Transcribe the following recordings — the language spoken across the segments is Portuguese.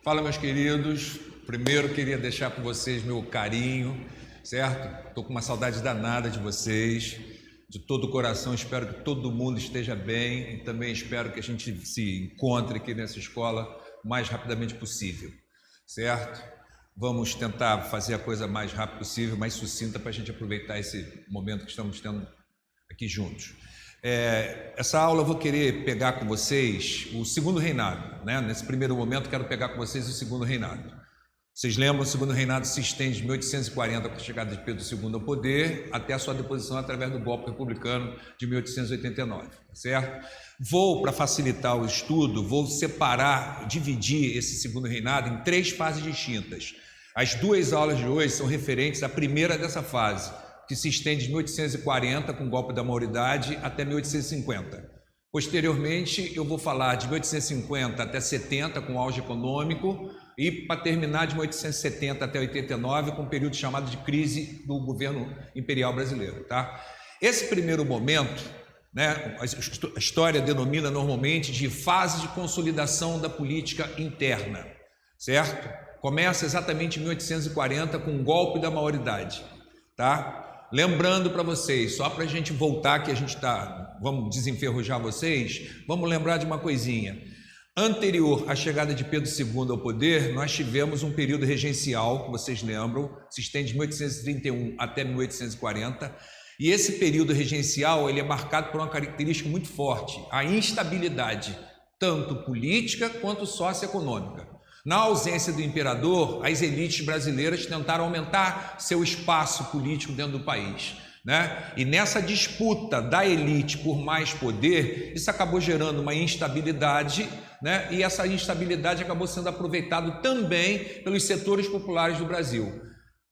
Fala, meus queridos. Primeiro, queria deixar com vocês meu carinho, certo? Estou com uma saudade danada de vocês, de todo o coração. Espero que todo mundo esteja bem e também espero que a gente se encontre aqui nessa escola o mais rapidamente possível, certo? Vamos tentar fazer a coisa mais rápida possível, mais sucinta, para a gente aproveitar esse momento que estamos tendo aqui juntos. Essa aula eu vou querer pegar com vocês o segundo reinado, né? Nesse primeiro momento quero pegar com vocês o segundo reinado. Vocês lembram, o segundo reinado se estende de 1840 com a chegada de Pedro II ao poder até a sua deposição através do golpe republicano de 1889, certo? Para facilitar o estudo, vou separar, dividir esse segundo reinado em 3 fases distintas. As 2 aulas de hoje são referentes à primeira dessa fase, que se estende de 1840, com o golpe da maioridade, até 1850. Posteriormente, eu vou falar de 1850 até 70, com o auge econômico, e para terminar de 1870 até 89, com um período chamado de crise do governo imperial brasileiro, tá? Esse primeiro momento, né, a história denomina normalmente de fase de consolidação da política interna, certo? Começa exatamente em 1840 com o golpe da maioridade, tá? Lembrando para vocês, só para a gente voltar que a gente vamos desenferrujar vocês, vamos lembrar de uma coisinha. Anterior à chegada de Pedro II ao poder, nós tivemos um período regencial, que vocês lembram, se estende de 1831 até 1840, e esse período regencial ele é marcado por uma característica muito forte, a instabilidade, tanto política quanto socioeconômica. Na ausência do imperador, as elites brasileiras tentaram aumentar seu espaço político dentro do país, né? E nessa disputa da elite por mais poder, isso acabou gerando uma instabilidade, né? E essa instabilidade acabou sendo aproveitada também pelos setores populares do Brasil.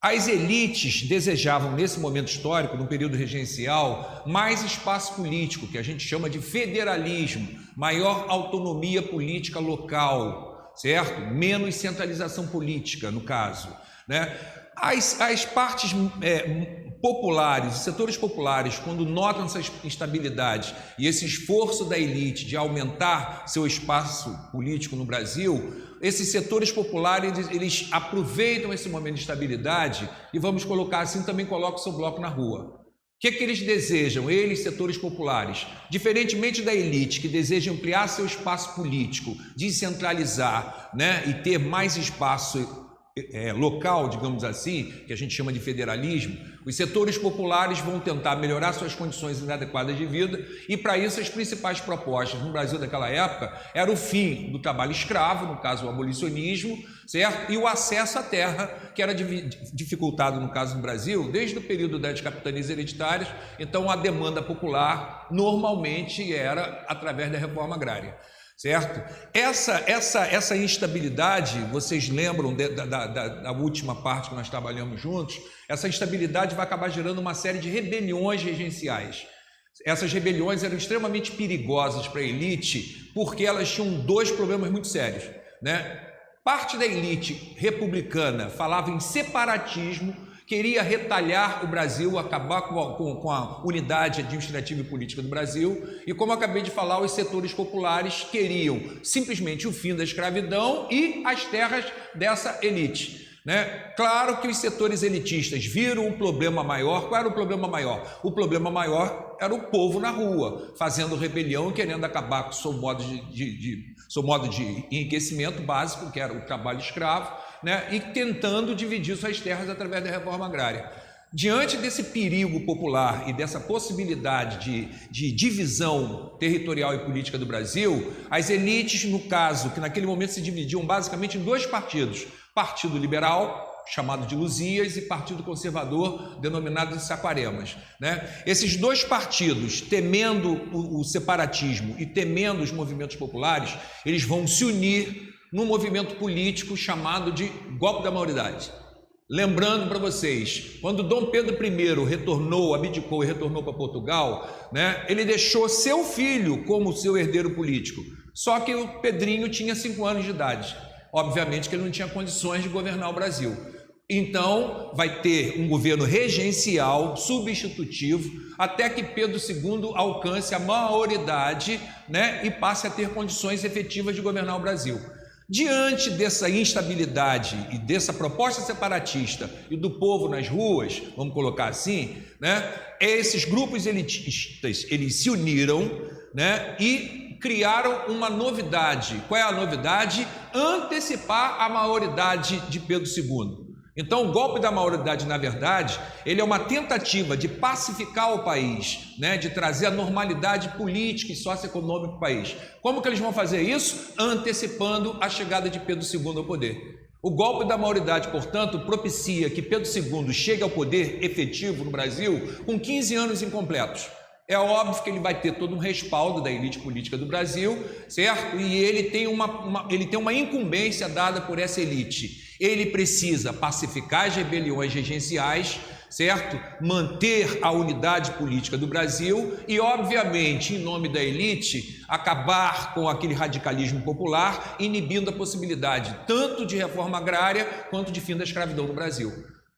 As elites desejavam, nesse momento histórico, no período regencial, mais espaço político, que a gente chama de federalismo, maior autonomia política local, certo? Menos centralização política, no caso, né? As partes populares, os setores populares, quando notam essa instabilidade e esse esforço da elite de aumentar seu espaço político no Brasil, esses setores populares, eles aproveitam esse momento de estabilidade e, vamos colocar assim, também colocam o seu bloco na rua. O que eles desejam, eles, setores populares? Diferentemente da elite, que deseja ampliar seu espaço político, descentralizar, né, e ter mais espaço local, digamos assim, que a gente chama de federalismo, os setores populares vão tentar melhorar suas condições inadequadas de vida e, para isso, as principais propostas no Brasil daquela época era o fim do trabalho escravo, no caso o abolicionismo, certo? E o acesso à terra, que era dificultado, no caso do Brasil, desde o período das capitanias hereditárias. Então, a demanda popular normalmente era através da reforma agrária, certo? Essa instabilidade, vocês lembram da última parte que nós trabalhamos juntos, essa instabilidade vai acabar gerando uma série de rebeliões regenciais. Essas rebeliões eram extremamente perigosas para a elite, porque elas tinham 2 problemas muito sérios, né? Parte da elite republicana falava em separatismo, queria retalhar o Brasil, acabar com a unidade administrativa e política do Brasil, e, como acabei de falar, os setores populares queriam simplesmente o fim da escravidão e as terras dessa elite, né? Claro que os setores elitistas viram um problema maior. Qual era o problema maior? O problema maior era o povo na rua, fazendo rebelião, querendo acabar com o seu modo de enriquecimento básico, que era o trabalho escravo, né? E tentando dividir suas terras através da reforma agrária. Diante desse perigo popular e dessa possibilidade de divisão territorial e política do Brasil, as elites, no caso, que naquele momento se dividiam basicamente em 2 partidos, Partido Liberal, chamado de Luzias, e Partido Conservador, denominado de Saquaremas, né? Esses 2 partidos, temendo o separatismo e temendo os movimentos populares, eles vão se unir num movimento político chamado de golpe da maioridade. Lembrando para vocês, quando Dom Pedro I abdicou e retornou para Portugal, né, ele deixou seu filho como seu herdeiro político, só que o Pedrinho tinha 5 anos de idade. Obviamente que ele não tinha condições de governar o Brasil. Então, vai ter um governo regencial, substitutivo, até que Pedro II alcance a maioridade, né, e passe a ter condições efetivas de governar o Brasil. Diante dessa instabilidade e dessa proposta separatista e do povo nas ruas, vamos colocar assim, né, esses grupos elitistas, eles se uniram, né, e criaram uma novidade. Qual é a novidade? Antecipar a maioridade de Pedro II. Então, o golpe da maioridade, na verdade, ele é uma tentativa de pacificar o país, né, de trazer a normalidade política e socioeconômica do país. Como que eles vão fazer isso? Antecipando a chegada de Pedro II ao poder. O golpe da maioridade, portanto, propicia que Pedro II chegue ao poder efetivo no Brasil com 15 anos incompletos. É óbvio que ele vai ter todo um respaldo da elite política do Brasil, certo? E ele tem uma incumbência dada por essa elite. Ele precisa pacificar as rebeliões regenciais, certo? Manter a unidade política do Brasil e, obviamente, em nome da elite, acabar com aquele radicalismo popular, inibindo a possibilidade tanto de reforma agrária quanto de fim da escravidão no Brasil.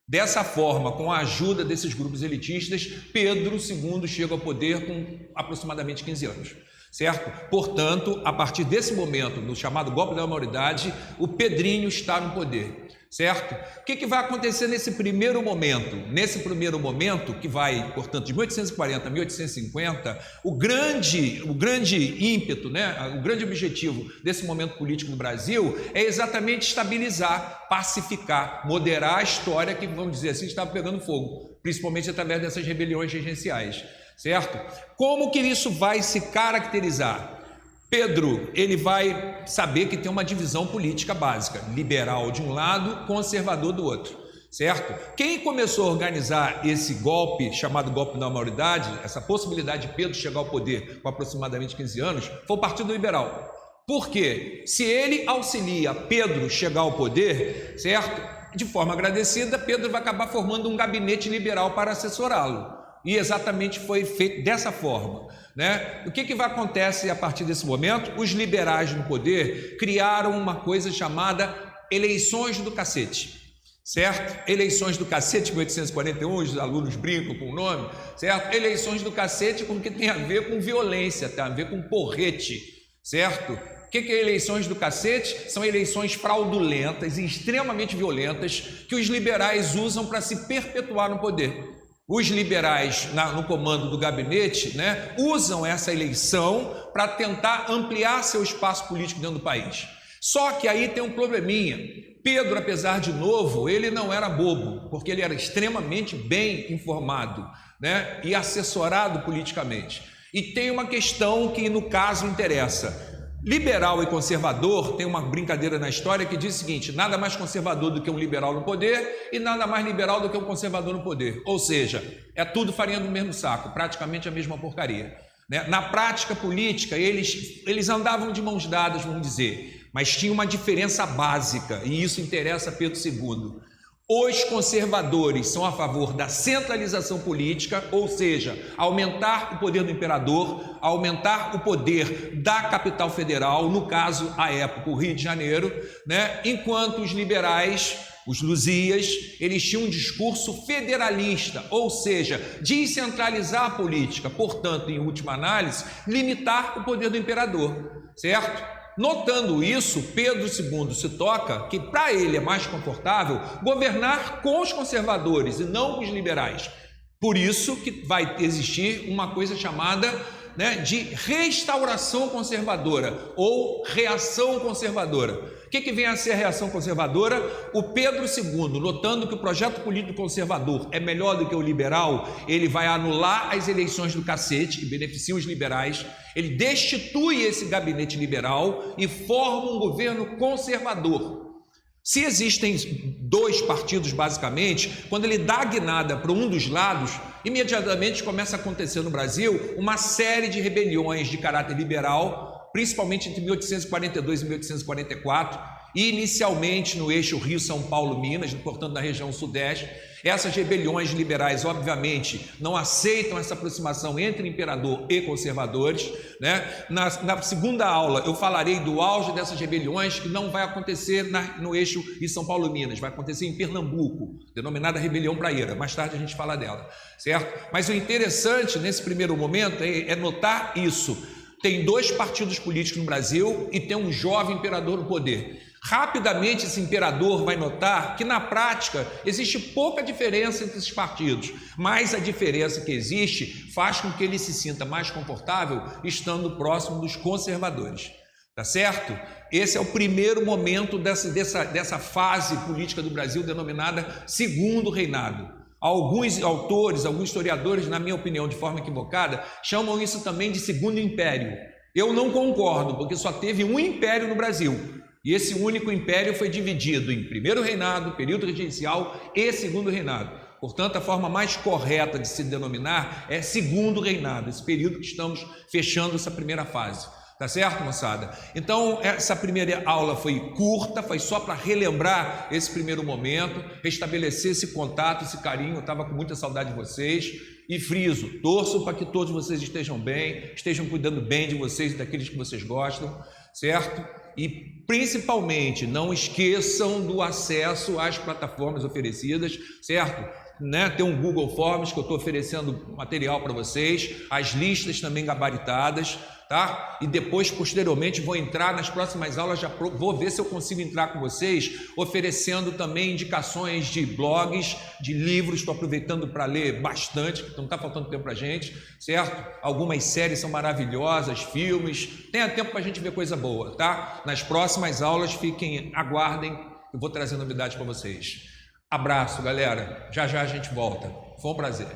Dessa forma, com a ajuda desses grupos elitistas, Pedro II chega ao poder com aproximadamente 15 anos, certo? Portanto, a partir desse momento, no chamado golpe da maioridade, o Pedrinho está no poder, certo? O que vai acontecer nesse primeiro momento? Nesse primeiro momento, que vai, portanto, de 1840 a 1850, o grande ímpeto, né, o grande objetivo desse momento político no Brasil é exatamente estabilizar, pacificar, moderar a história que, vamos dizer assim, estava pegando fogo, principalmente através dessas rebeliões regenciais, certo? Como que isso vai se caracterizar? Pedro, ele vai saber que tem uma divisão política básica, liberal de um lado, conservador do outro, certo? Quem começou a organizar esse golpe, chamado golpe da maioridade, essa possibilidade de Pedro chegar ao poder com aproximadamente 15 anos, foi o Partido Liberal. Por quê? Se ele auxilia Pedro chegar ao poder, certo? De forma agradecida, Pedro vai acabar formando um gabinete liberal para assessorá-lo. E exatamente foi feito dessa forma, né? O que vai acontecer a partir desse momento? Os liberais no poder criaram uma coisa chamada eleições do cacete, certo? Eleições do cacete, 1841, os alunos brincam com o nome, certo? Eleições do cacete com o que tem a ver com violência, tem a ver com porrete, certo? O que é eleições do cacete? São eleições fraudulentas e extremamente violentas que os liberais usam para se perpetuar no poder. Os liberais, no comando do gabinete, né, usam essa eleição para tentar ampliar seu espaço político dentro do país. Só que aí tem um probleminha. Pedro, apesar de novo, ele não era bobo, porque ele era extremamente bem informado, né, e assessorado politicamente. E tem uma questão que, no caso, interessa. Liberal e conservador, tem uma brincadeira na história que diz o seguinte: nada mais conservador do que um liberal no poder e nada mais liberal do que um conservador no poder. Ou seja, é tudo farinha do mesmo saco, praticamente a mesma porcaria, né? Na prática política, eles andavam de mãos dadas, vamos dizer, mas tinha uma diferença básica, e isso interessa a Pedro II. Os conservadores são a favor da centralização política, ou seja, aumentar o poder do imperador, aumentar o poder da capital federal, no caso, à época, o Rio de Janeiro, né? Enquanto os liberais, os luzias, eles tinham um discurso federalista, ou seja, descentralizar a política, portanto, em última análise, limitar o poder do imperador, certo? Notando isso, Pedro II se toca que para ele é mais confortável governar com os conservadores e não com os liberais. Por isso que vai existir uma coisa chamada, né, de restauração conservadora ou reação conservadora. O que vem a ser a reação conservadora? O Pedro II, notando que o projeto político conservador é melhor do que o liberal, ele vai anular as eleições do cacete, que beneficiam os liberais, ele destitui esse gabinete liberal e forma um governo conservador. Se existem dois partidos, basicamente, quando ele dá a guinada para um dos lados, imediatamente começa a acontecer no Brasil uma série de rebeliões de caráter liberal, principalmente entre 1842 e 1844, e inicialmente no eixo Rio-São Paulo-Minas, portanto na região sudeste. Essas rebeliões liberais, obviamente, não aceitam essa aproximação entre imperador e conservadores, né? Na segunda aula eu falarei do auge dessas rebeliões, que não vai acontecer no eixo Rio-São Paulo-Minas, vai acontecer em Pernambuco, denominada Rebelião Praieira. Mais tarde a gente fala dela, certo? Mas o interessante nesse primeiro momento é notar isso. tem 2 partidos políticos no Brasil e tem um jovem imperador no poder. Rapidamente esse imperador vai notar que na prática existe pouca diferença entre esses partidos, mas a diferença que existe faz com que ele se sinta mais confortável estando próximo dos conservadores. Tá certo? Esse é o primeiro momento dessa fase política do Brasil denominada Segundo Reinado. Alguns autores, alguns historiadores, na minha opinião, de forma equivocada, chamam isso também de Segundo Império. Eu não concordo, porque só teve um império no Brasil. E esse único império foi dividido em Primeiro Reinado, período regencial e Segundo Reinado. Portanto, a forma mais correta de se denominar é Segundo Reinado, esse período que estamos fechando essa primeira fase. Tá certo, moçada? Então, essa primeira aula foi curta, foi só para relembrar esse primeiro momento, restabelecer esse contato, esse carinho. Eu estava com muita saudade de vocês. E friso, torço para que todos vocês estejam bem, estejam cuidando bem de vocês e daqueles que vocês gostam, certo? E principalmente não esqueçam do acesso às plataformas oferecidas, certo? Tem um Google Forms que eu estou oferecendo material para vocês, as listas também gabaritadas, tá? E depois, posteriormente, vou entrar nas próximas aulas, já vou ver se eu consigo entrar com vocês, oferecendo também indicações de blogs, de livros. Estou aproveitando para ler bastante, porque não está faltando tempo para a gente, certo? Algumas séries são maravilhosas, filmes, tenha tempo para a gente ver coisa boa, tá? Nas próximas aulas, aguardem, eu vou trazer novidades para vocês. Abraço, galera. Já já a gente volta. Foi um prazer.